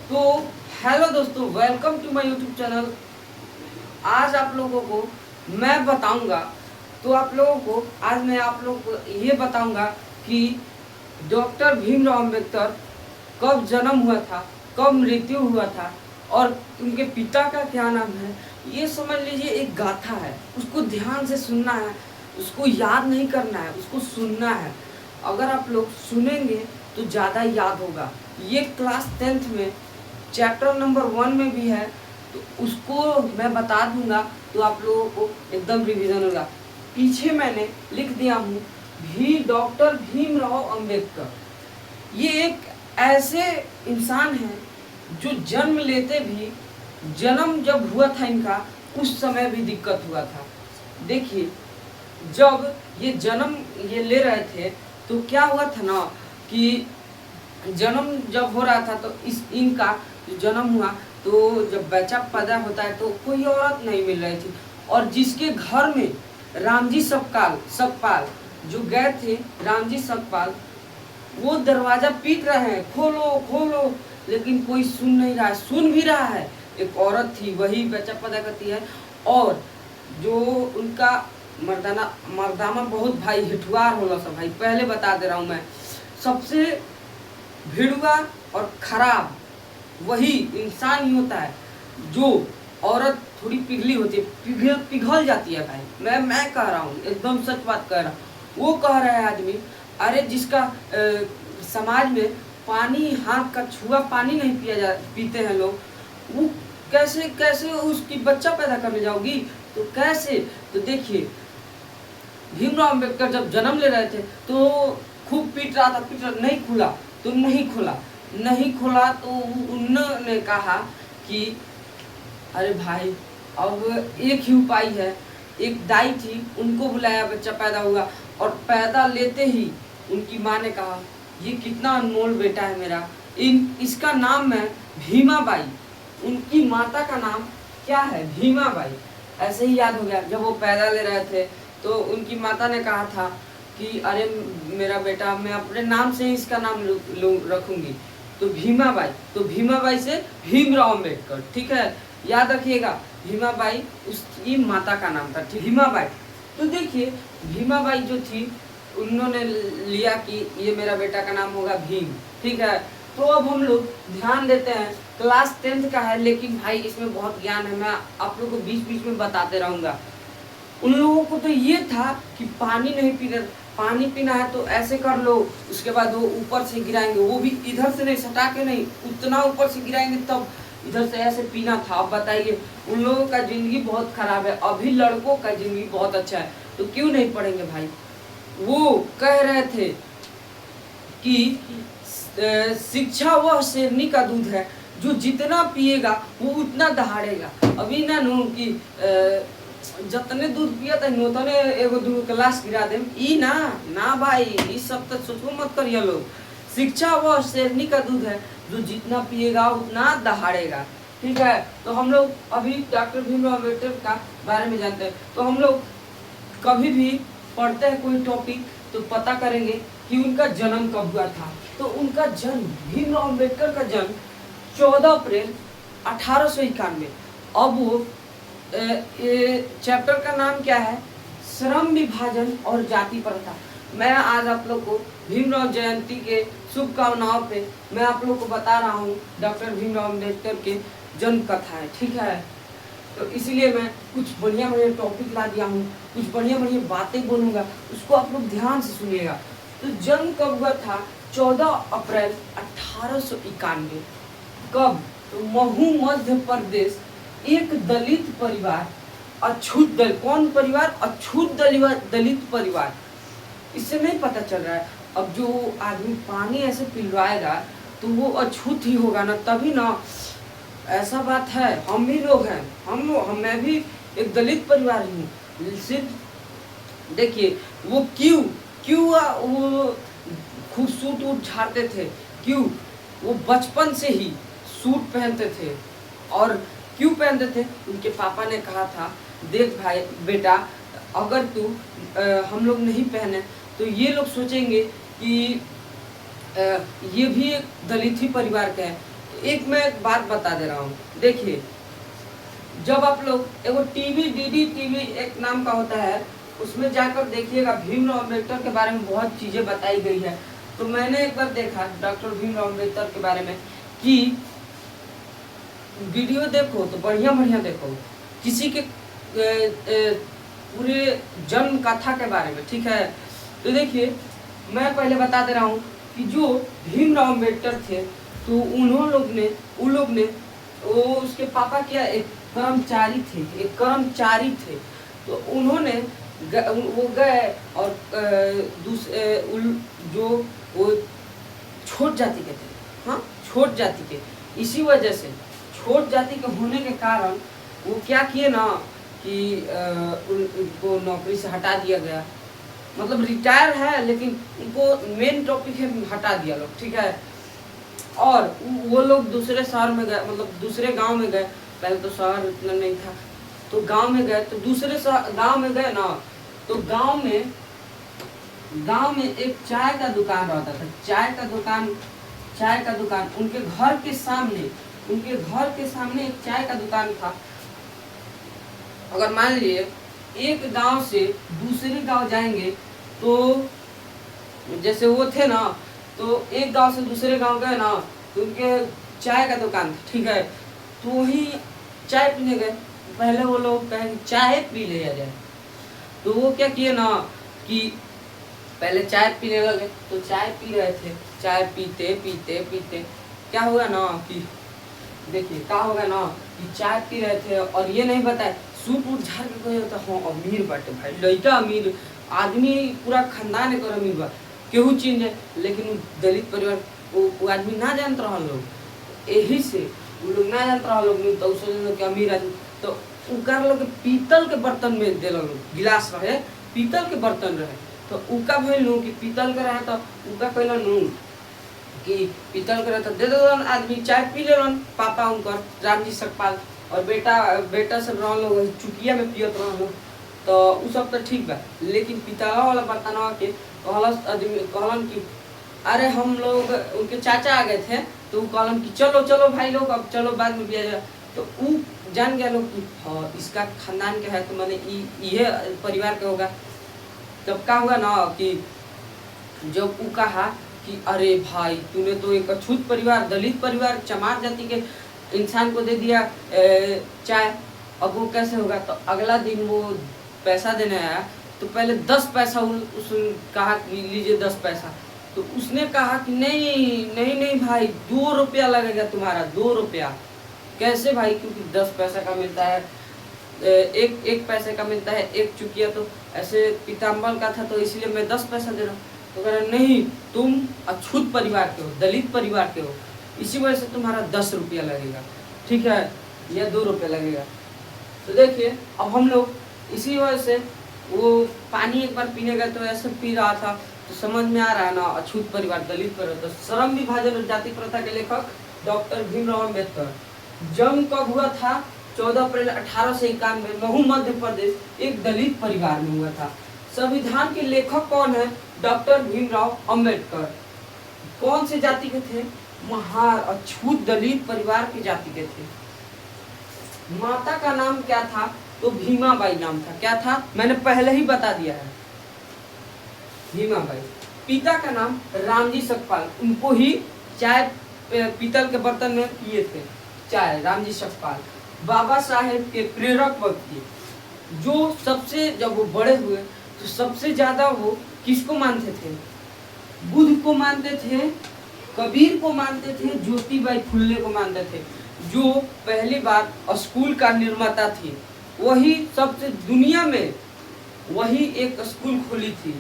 तो हेलो दोस्तों, welcome to my YouTube channel. आज आप लोगों को मैं बताऊंगा आज मैं आप लोगों को ये बताऊंगा कि डॉक्टर भीमराव अंबेडकर कब जन्म हुआ था, कब मृत्यु हुआ था और उनके पिता का क्या नाम है। ये समझ लीजिए एक गाथा है, उसको ध्यान से सुनना है, उसको याद नहीं करना है, उसको सुनना है। अगर आप लोग सुनेंगे तो ज़्यादा याद होगा। ये क्लास 10th में चैप्टर नंबर 1 में भी है, तो उसको मैं बता दूंगा तो आप लोगों को एकदम रिवीजन होगा। पीछे मैंने लिख दिया हूँ डॉक्टर भीमराव अंबेडकर। ये एक ऐसे इंसान हैं जो जन्म जब हुआ था इनका, उस समय भी दिक्कत हुआ था। देखिए, जब ये ले रहे थे तो क्या हुआ था ना कि जन्म जब हो रहा था तो इनका जो जन्म हुआ, तो जब बच्चा पैदा होता है तो कोई औरत नहीं मिल रही थी। और जिसके घर में रामजी सकपाल जो गए थे, रामजी सकपाल, वो दरवाजा पीट रहे हैं, खोलो खोलो, लेकिन कोई सुन नहीं रहा है। सुन भी रहा है, एक औरत थी, वही बच्चा पैदा करती है। और जो उनका मर्दाना बहुत भाई हिठुआर होला सब भाई, पहले बता दे रहा हूँ मैं। सबसे भिड़ुआ और खराब वही इंसान ही होता है जो औरत थोड़ी पिघली होती है, पिघल जाती है भाई। मैं कह रहा हूँ, एकदम सच बात कह रहा हूँ। वो कह रहा है आदमी, अरे जिसका समाज में पानी, हाथ का छुआ पानी नहीं पीते हैं लोग, वो कैसे कैसे उसकी बच्चा पैदा करने जाओगी? तो कैसे? तो देखिए, भीमराव अंबेडकर जब जन्म ले रहे थे तो खूब पीट रहा था, नहीं खुला तो उन्होंने कहा कि अरे भाई, अब एक ही उपाय है। एक दाई थी, उनको बुलाया, बच्चा पैदा हुआ। और पैदा लेते ही उनकी माँ ने कहा, ये कितना अनमोल बेटा है मेरा, इसका नाम है भीमाबाई। उनकी माता का नाम क्या है? भीमाबाई। ऐसे ही याद हो गया। जब वो पैदा ले रहे थे तो उनकी माता ने कहा था कि अरे मेरा बेटा, मैं अपने नाम से ही इसका नाम रखूंगी, तो भीमाबाई। तो भीमाबाई से भीमराव अंबेडकर, ठीक है, याद रखिएगा। भीमाबाई उसकी माता का नाम था, भीमाबाई। तो देखिए, भीमाबाई जो थी, उन्होंने लिया कि ये मेरा बेटा का नाम होगा भीम, ठीक है। तो अब हम लोग ध्यान देते हैं, क्लास 10th का है, लेकिन भाई इसमें बहुत ज्ञान है, मैं आप लोगों को बीच बीच में बताते रहूंगा। उन लोगों को तो ये था कि पानी नहीं पीना, पानी पीना है तो ऐसे कर लो, उसके बाद वो ऊपर से गिराएंगे, वो भी इधर से नहीं, सटा के नहीं, उतना ऊपर से गिराएंगे तब इधर से ऐसे पीना था। अब बताइए, उन लोगों का जिंदगी बहुत खराब है, अभी लड़कों का जिंदगी बहुत अच्छा है, तो क्यों नहीं पढ़ेंगे भाई? वो कह रहे थे कि शिक्षा वह शेरनी का दूध है, जो जितना पिएगा वो उतना दहाड़ेगा। अभी ना नो कि जतने दूध पिया था नोतने एगो दूध गिलास गिरा दे, ई ना भाई, ई सब तो सोचो मत करिए लोग। शिक्षा वह शेरनी का दूध है, जो जितना पिएगा उतना दहाड़ेगा, ठीक है। तो हम लोग अभी डॉक्टर भीमराव अम्बेडकर का बारे में जानते हैं। तो हम लोग कभी भी पढ़ते हैं कोई टॉपिक तो पता करेंगे कि उनका जन्म कब हुआ था। तो उनका जन्म, भीमराव अम्बेडकर का जन्म 14 अप्रैल 1891। अब वो चैप्टर का नाम क्या है? श्रम विभाजन और जाति प्रथा। मैं आज आप लोग को भीमराव जयंती के शुभकामनाओं पे मैं आप लोग को बता रहा हूँ डॉक्टर भीमराव अम्बेडकर के जन्म कथा है, ठीक है। तो इसलिए मैं कुछ बढ़िया बढ़िया टॉपिक ला दिया हूँ, कुछ बढ़िया बढ़िया बातें बोलूँगा, उसको आप लोग ध्यान से सुनिएगा। तो जन्म कब हुआ था? 14 अप्रैल 1891। कब? तो महू मध्य प्रदेश। एक दलित परिवार, कौन परिवार? अछूत दलित परिवार। इससे नहीं पता चल रहा है। अब जो आदमी पानी ऐसे पिलवाएगा तो वो अछूत ही होगा ना, तभी ना। ऐसा बात है, हम भी लोग हैं, मैं भी एक दलित परिवार हूँ। सिर्फ देखिए, वो क्यों वो खूब सूट वूट झाड़ते थे, क्यों? वो बचपन से ही सूट पहनते थे। और क्यों पहनते थे? उनके पापा ने कहा था, देख भाई बेटा, अगर तू हम लोग नहीं पहने तो ये लोग सोचेंगे कि ये भी एक दलित ही परिवार का है, एक मैं एक बात बता दे रहा हूँ, देखिए जब आप लोग एगो टीवी डीडी टीवी एक नाम का होता है, उसमें जाकर देखिएगा भीमराव अम्बेडकर के बारे में बहुत चीज़ें बताई गई है। तो मैंने एक बार देखा डॉक्टर भीमराव अम्बेडकर के बारे में कि वीडियो देखो तो बढ़िया बढ़िया देखो, किसी के पूरे जन्म कथा के बारे में, ठीक है। तो देखिए मैं पहले बता दे रहा हूँ कि जो भीमराव अम्बेडकर थे तो उन लोग ने वो उसके पापा क्या एक कर्मचारी थे। तो उन्होंने वो गए और जो वो छोट जाति के थे, हाँ छोट जाति के, इसी वजह से छोट जाति के होने के कारण वो क्या किए ना कि उनको नौकरी से हटा दिया गया, मतलब रिटायर है लेकिन उनको मेन टॉपिक है हटा दिया लोग, ठीक है। और वो लोग दूसरे शहर में गए, मतलब दूसरे गांव में गए, पहले तो शहर इतना नहीं था, तो गांव में गए, तो दूसरे गांव में गए ना, तो गांव में एक चाय का दुकान रहता था, चाय का दुकान उनके घर के सामने एक चाय का दुकान था। अगर मान लीजिए एक गांव से दूसरे गांव जाएंगे तो जैसे वो थे ना, तो एक गांव से दूसरे गांव गए ना, तो उनके चाय का दुकान था, ठीक है। तो वही चाय पीने गए, पहले वो लोग कहें चाय पी ले जाए, तो वो क्या किए ना कि पहले चाय पीने लगे। तो चाय पी रहे थे, चाय पीते पीते पीते क्या हुआ ना कि देखिए क्या होगा ना कि चाय पी रहे थे और ये नहीं बताए सूट वूट झाड़ के कोई होता, हाँ अमीर बाटे भाई, लड़का अमीर, आदमी पूरा खानदान एक अमीर बा, केहू चीज है, लेकिन दलित परिवार वो आदमी ना जानत रहा लोग, यही से वो लोग ना जानत रहा लोग, नहीं तो सोचे कि अमीर आदमी, तो उकार लोग पीतल के बर्तन में दे लोग, गिलास रहे पीतल के बर्तन रहे, तो उका भइल कि पीतल के रहे, तो उका कहला नू कि पीतल के रहे तो दे दो आदमी चाय पी ले, पापा उनकर रामजी सकपाल और बेटा सब रह लोग चुकिया में पियत रह लोग, तो उ सब तो ठीक बा, लेकिन पितला वाला बर्तनवा के कहलन कि अरे हम लोग उनके चाचा आ गए थे, तो वो कहलन कि चलो चलो भाई लोग अब चलो बाद में पिया जाए। तो वो जान गया लोग कि हाँ इसका खानदान क्या है, तो मैंने ये परिवार का होगा। तब क्या हुआ ना कि जब वो कहा कि अरे भाई तूने तो एक अछूत परिवार, दलित परिवार, चमार जाति के इंसान को दे दिया चाय, अब वो कैसे होगा। तो अगला दिन वो पैसा देने आया, तो पहले 10 पैसा उसने कहा कि लीजिए 10 पैसा, तो उसने कहा कि नहीं भाई 2 रुपया लगेगा तुम्हारा, 2 रुपया। कैसे भाई, क्योंकि 10 पैसा का मिलता है, एक पैसे का मिलता है एक चुकिया, तो ऐसे पीताम्बर का था तो इसलिए मैं 10 पैसा दे रहा हूँ। तो कह रहा नहीं तुम अछूत परिवार के हो, दलित परिवार के हो, इसी वजह से तुम्हारा 10 रुपया लगेगा, ठीक है, या 2 रुपया लगेगा। तो देखिए अब हम लोग इसी वजह से वो पानी एक बार पीने गए तो ऐसे पी रहा था, तो समझ में आ रहा है ना अछूत परिवार, दलित परिवार। तो श्रम विभाजन और जाति प्रथा के लेखक डॉक्टर भीमराव अम्बेडकर। जन्म कब हुआ था? 14 अप्रैल 1891 महू मध्य प्रदेश एक दलित परिवार में हुआ था। संविधान के लेखक कौन है? डॉक्टर भीमराव अम्बेडकर। कौन से जाति के थे? महार अछूत दलित परिवार की जाति के थे। माता का नाम क्या था? तो भीमाबाई नाम था। क्या था? मैंने पहले ही बता दिया है, भीमाबाई। पिता का नाम रामजी सकपाल, उनको ही चाय पीतल के बर्तन में पिए थे चाय, रामजी सकपाल। बाबा साहेब के प्रेरक व्यक्ति, जो सबसे जब वो बड़े हुए तो सबसे ज्यादा वो किसको मानते थे? बुद्ध को मानते थे, कबीर को मानते थे, ज्योतिबाई फुल्ले को मानते थे, जो पहली बार स्कूल का निर्माता थी। वही सबसे दुनिया में वही एक स्कूल खोली थी।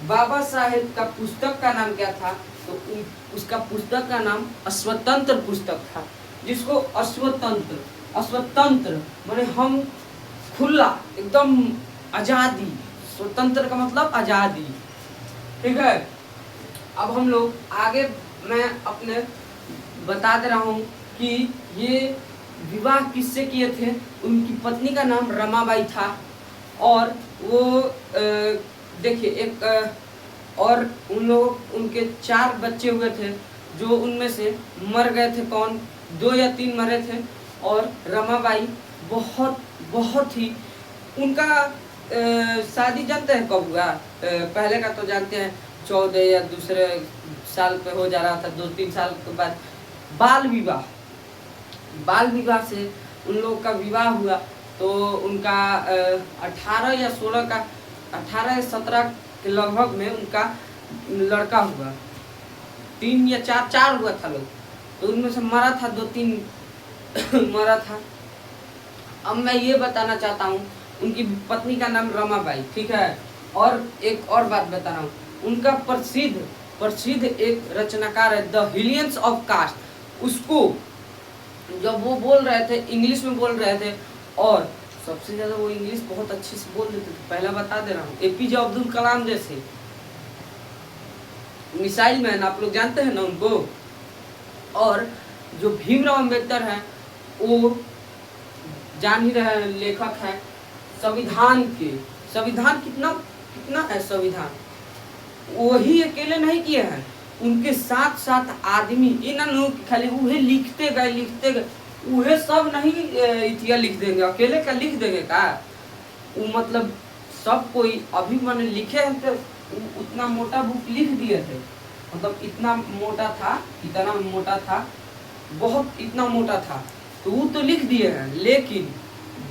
बाबा साहेब का पुस्तक का नाम क्या था? तो उसका पुस्तक का नाम स्वतंत्र पुस्तक था, जिसको स्वतंत्र माने हम खुला, एकदम आजादी, स्वतंत्र का मतलब आजादी, ठीक है। अब हम लोग आगे मैं अपने बता दे रहा हूँ कि ये विवाह किससे किए थे। उनकी पत्नी का नाम रमाबाई था, और वो देखिए एक और उन लोग उनके 4 बच्चे हुए थे। जो उनमें से मर गए थे, कौन 2 या 3 मरे थे। और रमाबाई बहुत बहुत ही उनका शादी जानते हैं कब हुआ? पहले का तो जानते हैं 14 या दूसरे साल पे हो जा रहा था, 2-3 साल के बाद बाल विवाह से उन लोगों का विवाह हुआ। तो उनका 18 या 16 का 18 या 17 के लगभग में उनका लड़का हुआ, 3 या 4 हुआ था लोग। तो उनमें से मरा था 2-3 मरा था। अब मैं ये बताना चाहता हूँ, उनकी पत्नी का नाम रमाबाई, ठीक है। और एक और बात बता रहा हूँ, उनका प्रसिद्ध एक रचनाकार है द हिलियंस ऑफ कास्ट। उसको जब वो बोल रहे थे, इंग्लिश में बोल रहे थे, और सबसे ज्यादा वो इंग्लिश बहुत अच्छे से बोल देते थे। पहला बता दे रहा हूँ, एपीजे अब्दुल कलाम जैसे मिसाइल मैन, आप लोग जानते हैं ना उनको। और जो भीमराव अंबेडकर हैं, वो जान ही रहे लेखक है संविधान के। संविधान कितना है संविधान, वही अकेले नहीं किए हैं, उनके साथ साथ आदमी इन्होंने खाली उहे लिखते गए, उहे सब नहीं इतिहास लिख देंगे, अकेले का लिख देंगे का? वो मतलब सब कोई अभी मैंने लिखे हैं तो उतना मोटा बुक लिख दिए थे, मतलब इतना मोटा था, बहुत इतना मोटा था, तो वो तो लिख दिए हैं। लेकिन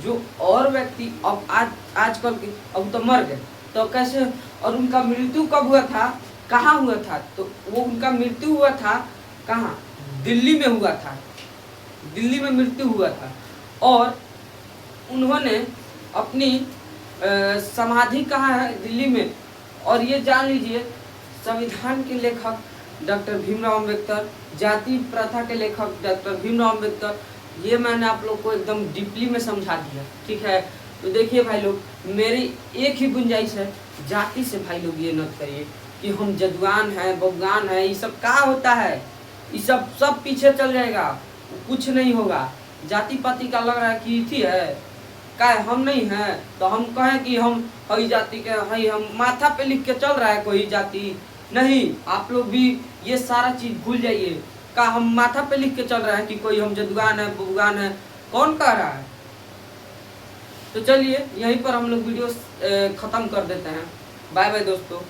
जो और व्यक्ति अब आजकल के अब तो मर गए, तो कैसे? और उनका मृत्यु कब हुआ था, कहाँ हुआ था? तो वो उनका मृत्यु हुआ था कहाँ? दिल्ली में हुआ था, दिल्ली में मृत्यु हुआ था। और उन्होंने अपनी समाधि कहाँ है? दिल्ली में। और ये जान लीजिए, संविधान के लेखक डॉक्टर भीमराव अंबेडकर, जाति प्रथा के लेखक डॉक्टर भीमराव अंबेडकर, ये मैंने आप लोग को एकदम डीपली में समझा दिया, ठीक है। तो देखिए भाई लोग, मेरी एक ही गुंजाइश है, जाति से भाई लोग ये मत करिए कि हम जदुआन हैं, बबुआन हैं, ये सब क्या होता है, ये सब पीछे चल जाएगा, कुछ नहीं होगा। जाति पाति का लग रहा है कि थी है का हम नहीं हैं, तो हम कहें कि हम हई जाति के हई, हम माथा पे लिख के चल रहा है कोई जाति नहीं। आप लोग भी ये सारा चीज भूल जाइए, का हम माथा पे लिख के चल रहे हैं कि कोई हम जदुआन है, बबुआन है, कौन कह रहा है? तो चलिए यहीं पर हम लोग वीडियो खत्म कर देते हैं। बाय बाय दोस्तों।